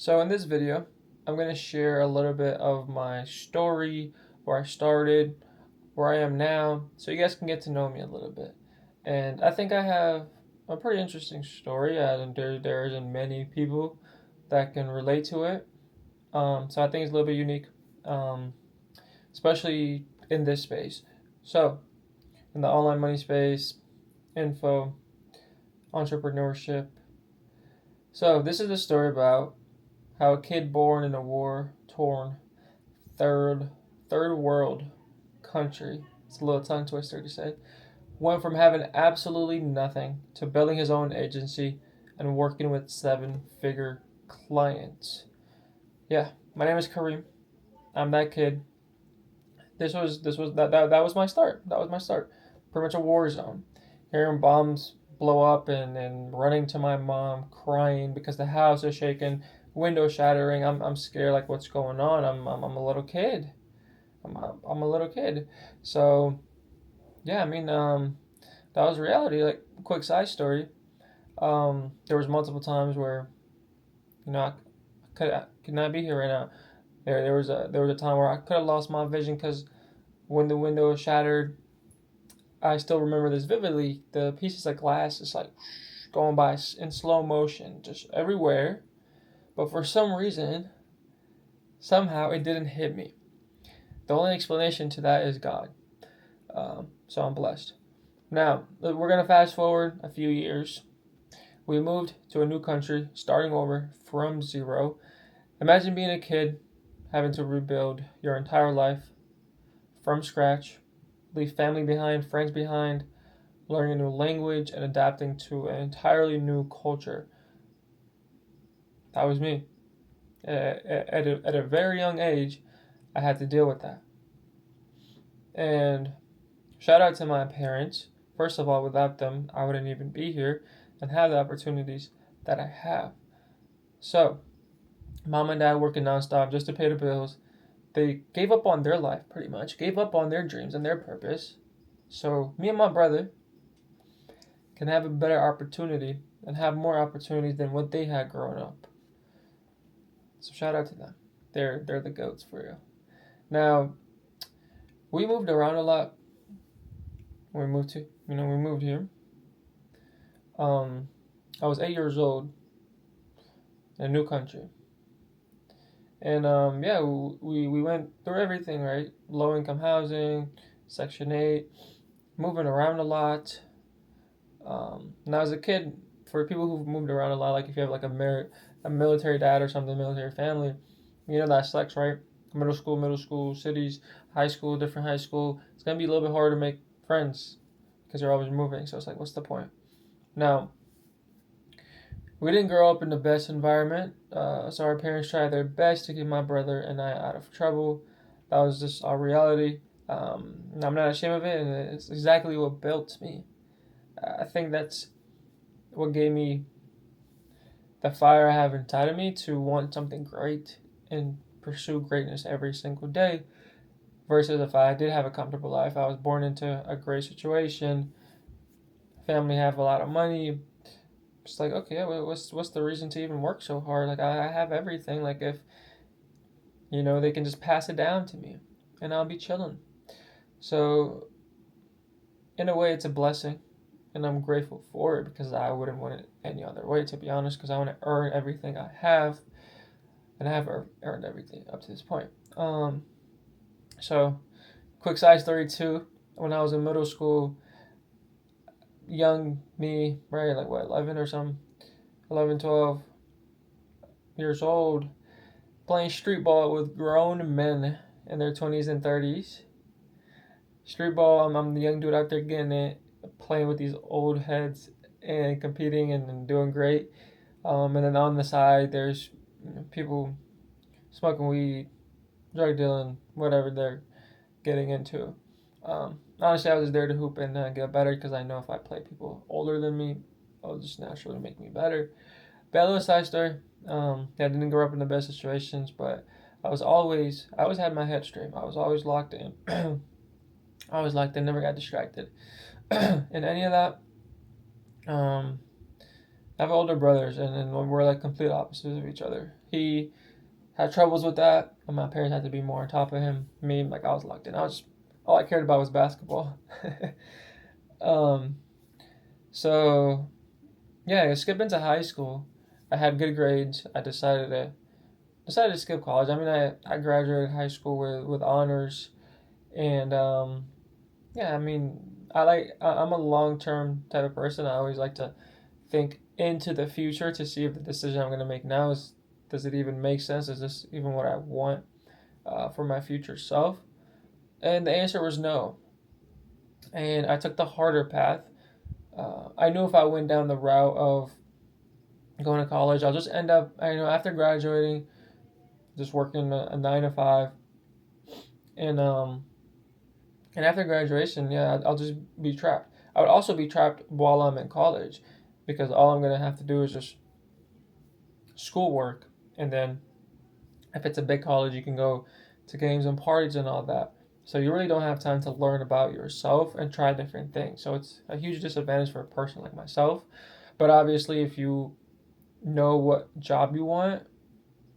So in this video, I'm going to share a little bit of my story, where I started, where I am now, so you guys can get to know me a little bit. And I think I have a pretty interesting story, and there isn't many people that can relate to it. So I think it's a little bit unique, um, especially in this space. So in the online money space, info, entrepreneurship. So this is a story about how a kid born in a war-torn third third world country, it's a little tongue twister to say, went from having absolutely nothing to building his own agency and working with seven-figure clients. Yeah, my name is Kareem. I'm that kid. That was my start. That was my start. Pretty much a war zone. Hearing bombs blow up and running to my mom crying because the house is shaking, window shattering. I'm scared, like what's going on. I'm a little kid. I'm a little kid. So yeah, that was reality. Like, quick side story. There was multiple times where I could not be here right now. There was a time where I could have lost my vision because when the window shattered, I still remember this vividly. The pieces of glass is like going by in slow motion, just everywhere. But for some reason, somehow it didn't hit me. The only explanation to that is God. So I'm blessed. Now, we're going to fast forward a few years. We moved to a new country, starting over from zero. Imagine being a kid, having to rebuild your entire life from scratch, leave family behind, friends behind, learning a new language, and adapting to an entirely new culture. That was me. At a very young age, I had to deal with that. And shout out to my parents. First of all, without them, I wouldn't even be here and have the opportunities that I have. So, mom and dad working nonstop just to pay the bills. They gave up on their life, pretty much, gave up on their dreams and their purpose. So, me and my brother can have a better opportunity and have more opportunities than what they had growing up. So, shout out to them. They're the goats for you. Now, we moved around a lot. We moved here. I was 8 years old in a new country. And yeah, we went through everything, right? Low income housing, Section 8, moving around a lot. Now, as a kid, for people who've moved around a lot, like if you have like a military dad or something, military family, you know that sucks, right? Middle school, cities, high school, different high school. It's going to be a little bit harder to make friends because you're always moving. So it's like, what's the point? Now, we didn't grow up in the best environment, so our parents tried their best to get my brother and I out of trouble. That was just our reality. I'm not ashamed of it, and it's exactly what built me. I think that's what gave me the fire I have inside of me to want something great and pursue greatness every single day. Versus if I did have a comfortable life, I was born into a great situation, family have a lot of money. It's like, okay, what's the reason to even work so hard? Like, I have everything. Like, if they can just pass it down to me, and I'll be chilling. So, in a way, it's a blessing, and I'm grateful for it because I wouldn't want it any other way, to be honest. Because I want to earn everything I have, and I have earned everything up to this point. So, quick side story too. When I was in middle school, young me, right, like what, 11 or something, 11, 12 years old, playing street ball with grown men in their 20s and 30s. Street ball, I'm the young dude out there getting it, playing with these old heads and competing and doing great. And then on the side, there's people smoking weed, drug dealing, whatever they're getting into. Honestly, I was there to hoop and get better because I know if I play people older than me, it'll just naturally make me better. Bad little side story. I didn't grow up in the best situations, but I always had my head straight. I was always locked in. Never got distracted. In any of that, I have older brothers, and we're like complete opposites of each other. he had troubles with that, and my parents had to be more on top of him. Me, like, I was locked in. All I cared about was basketball. um, so yeah, skipping to high school, I had good grades. I decided to skip college. I mean, I graduated high school with honors, and yeah, I mean, I'm a long term type of person. I always like to think into the future to see if the decision I'm going to make now does it even make sense? Is this even what I want for my future self? And the answer was no. And I took the harder path. I knew if I went down the route of going to college, I'll just end up, after graduating, just working a 9 to 5, and and after graduation, yeah, I'll just be trapped. I would also be trapped while I'm in college, because all I'm gonna have to do is just schoolwork, and then if it's a big college, you can go to games and parties and all that. So you really don't have time to learn about yourself and try different things. So it's a huge disadvantage for a person like myself. But obviously, if you know what job you want,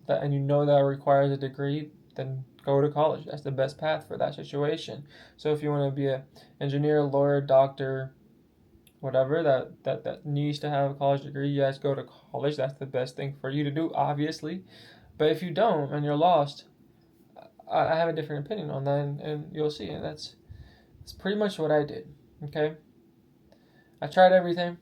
and you know that requires a degree, then go to college. That's the best path for that situation. So if you want to be an engineer, lawyer, doctor, whatever that needs to have a college degree, yes, go to college. That's the best thing for you to do, obviously. But if you don't and you're lost, I have a different opinion on that, and you'll see. And that's pretty much what I did. Okay, I tried everything,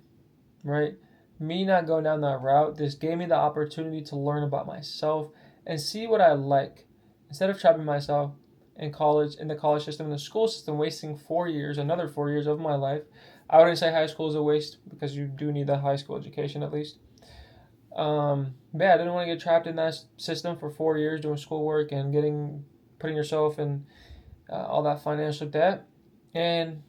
right? Me not going down that route, this gave me the opportunity to learn about myself and see what I like. Instead of trapping myself in college, in the college system, in the school system, wasting 4 years, another 4 years of my life. I wouldn't say high school is a waste, because you do need a high school education at least. But yeah, I didn't want to get trapped in that system for 4 years doing schoolwork and putting yourself in all that financial debt. And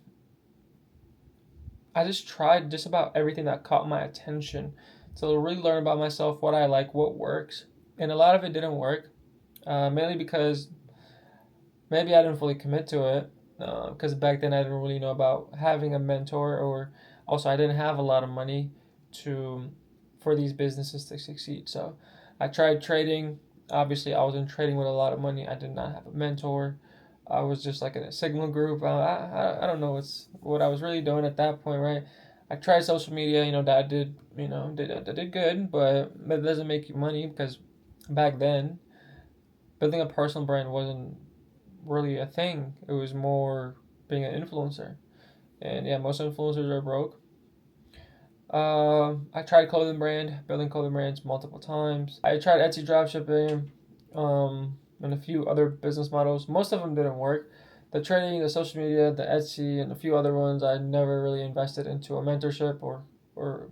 I just tried just about everything that caught my attention to really learn about myself, what I like, what works. And a lot of it didn't work, mainly because maybe I didn't fully commit to it, because back then I didn't really know about having a mentor, or also I didn't have a lot of money for these businesses to succeed. So I tried trading. Obviously, I wasn't trading with a lot of money. I did not have a mentor. I was just like in a signal group. I don't know what I was really doing at that point, right? I tried social media. That did good, but that doesn't make you money, because back then building a personal brand wasn't really a thing. It was more being an influencer, and yeah, most influencers are broke. I tried building clothing brands multiple times. I tried Etsy dropshipping, and a few other business models. Most of them didn't work. The trading, the social media, the Etsy, and a few other ones, I never really invested into a mentorship or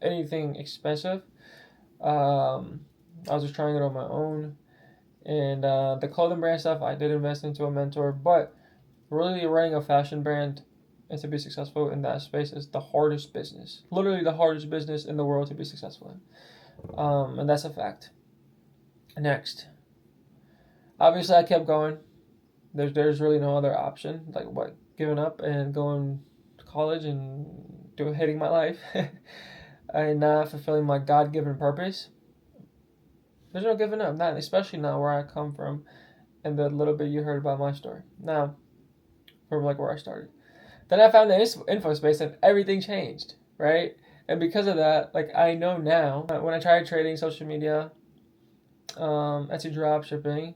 anything expensive. I was just trying it on my own. And the clothing brand stuff, I did invest into a mentor, but really running a fashion brand and to be successful in that space is the hardest business. Literally the hardest business in the world to be successful in. And that's a fact. Next. Obviously, I kept going. There's really no other option. Like, what? Giving up and going to college and hating my life and not fulfilling my God-given purpose. There's no giving up. Not especially not where I come from and the little bit you heard about my story. Now, from like where I started. Then I found the info space and everything changed, right? And because of that, like, I know now, when I tried trading social media, Etsy drop shipping,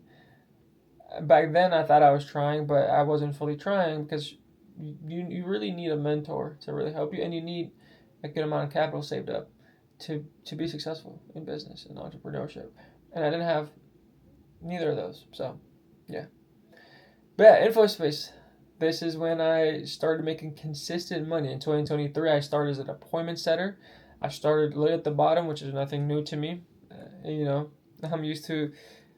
back then I thought I was trying, but I wasn't fully trying, because you really need a mentor to really help you, and you need a good amount of capital saved up to be successful in business and entrepreneurship. And I didn't have neither of those. So, yeah. But yeah, info space. This is when I started making consistent money. In 2023, I started as an appointment setter. I started late at the bottom, which is nothing new to me. I'm used to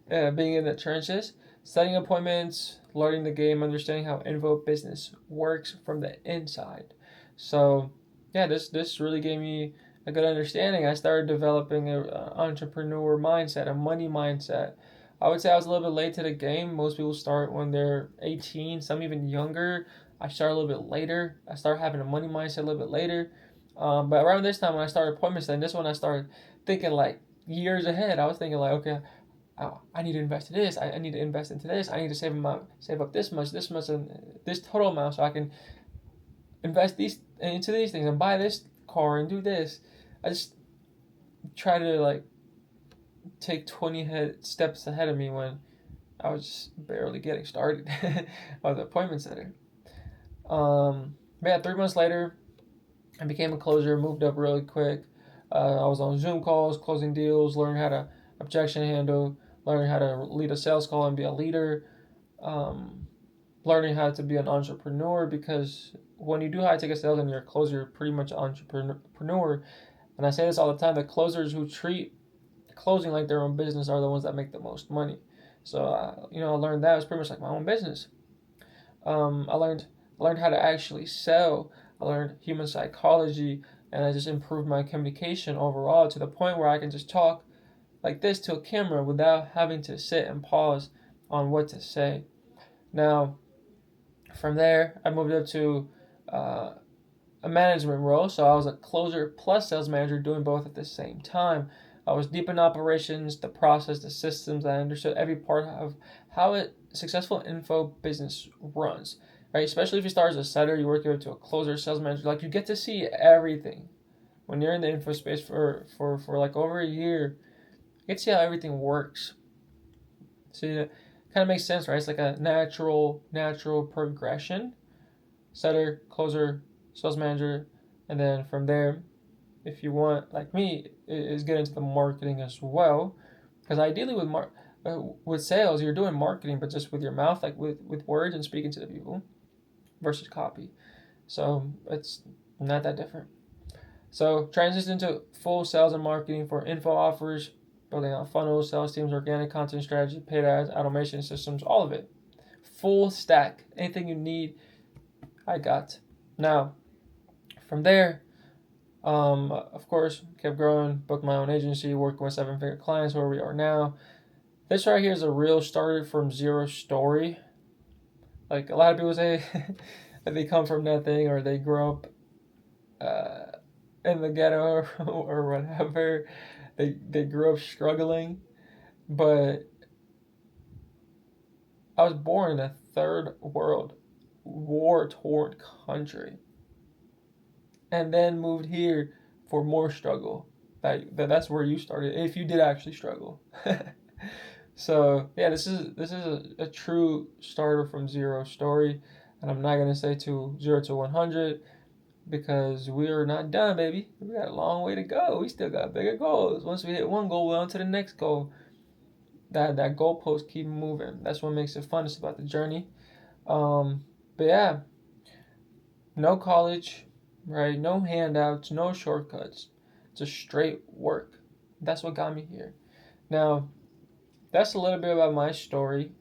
being in the trenches, setting appointments, learning the game, understanding how info business works from the inside. So, yeah, this really gave me a good understanding. I started developing an entrepreneur mindset, a money mindset. I would say I was a little bit late to the game. Most people start when they're 18, some even younger. I started a little bit later. I started having a money mindset a little bit later. But around this time when I started appointments, then this one I started thinking like, years ahead. I was thinking like, okay, I need to invest in this. I need to invest into this. I need to save up this much, and this total amount so I can invest these into these things and buy this car and do this. I just try to like take 20 steps ahead of me when I was just barely getting started at the appointment center. But yeah, 3 months later, I became a closer, moved up really quick. I was on Zoom calls, closing deals, learning how to objection handle, learning how to lead a sales call and be a leader, um, learning how to be an entrepreneur, because when you do high ticket sales and you're a closer, you're pretty much an entrepreneur. And I say this all the time: the closers who treat closing like their own business are the ones that make the most money. So I learned that it was pretty much like my own business. I learned how to actually sell. I learned human psychology, and I just improved my communication overall to the point where I can just talk like this to a camera without having to sit and pause on what to say. Now, from there, I moved up to uh, a management role, so I was a closer plus sales manager, doing both at the same time. I was deep in operations, the process, the systems. I understood every part of how a successful info business runs, right? Especially if you start as a setter, you work your way to a closer sales manager. Like, you get to see everything. When you're in the info space for like over a year, you get to see how everything works. So it kind of makes sense, right? It's like a natural progression. Setter, closer, sales manager, and then from there, if you want, like me, is get into the marketing as well. Because ideally with sales, you're doing marketing, but just with your mouth, like with words and speaking to the people, versus copy. So it's not that different. So transition to full sales and marketing for info offers, building out funnels, sales teams, organic content strategy, paid ads, automation systems, all of it. Full stack. Anything you need, I got. Now, from there, of course, kept growing, booked my own agency, working with 7-figure clients where we are now. This right here is a real started from zero story. Like, a lot of people say that they come from nothing or they grow up in the ghetto or whatever. They grew up struggling. But I was born in a third world, war-torn country, and then moved here for more struggle. That's where you started, if you did actually struggle. So yeah, this is a true starter from zero story, and I'm not gonna say to 0 to 100 because we are not done, baby. We got a long way to go. We still got bigger goals. Once we hit one goal, we're on to the next goal. That goalpost keep moving. That's what makes it fun. It's about the journey. But yeah, no college, right? No handouts, no shortcuts. Just straight work. That's what got me here. Now, that's a little bit about my story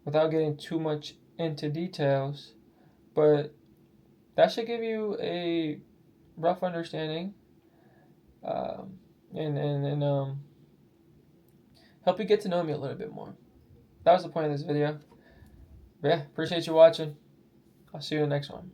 without getting too much into details, but that should give you a rough understanding and help you get to know me a little bit more. That was the point of this video. But yeah, appreciate you watching. I'll see you in the next one.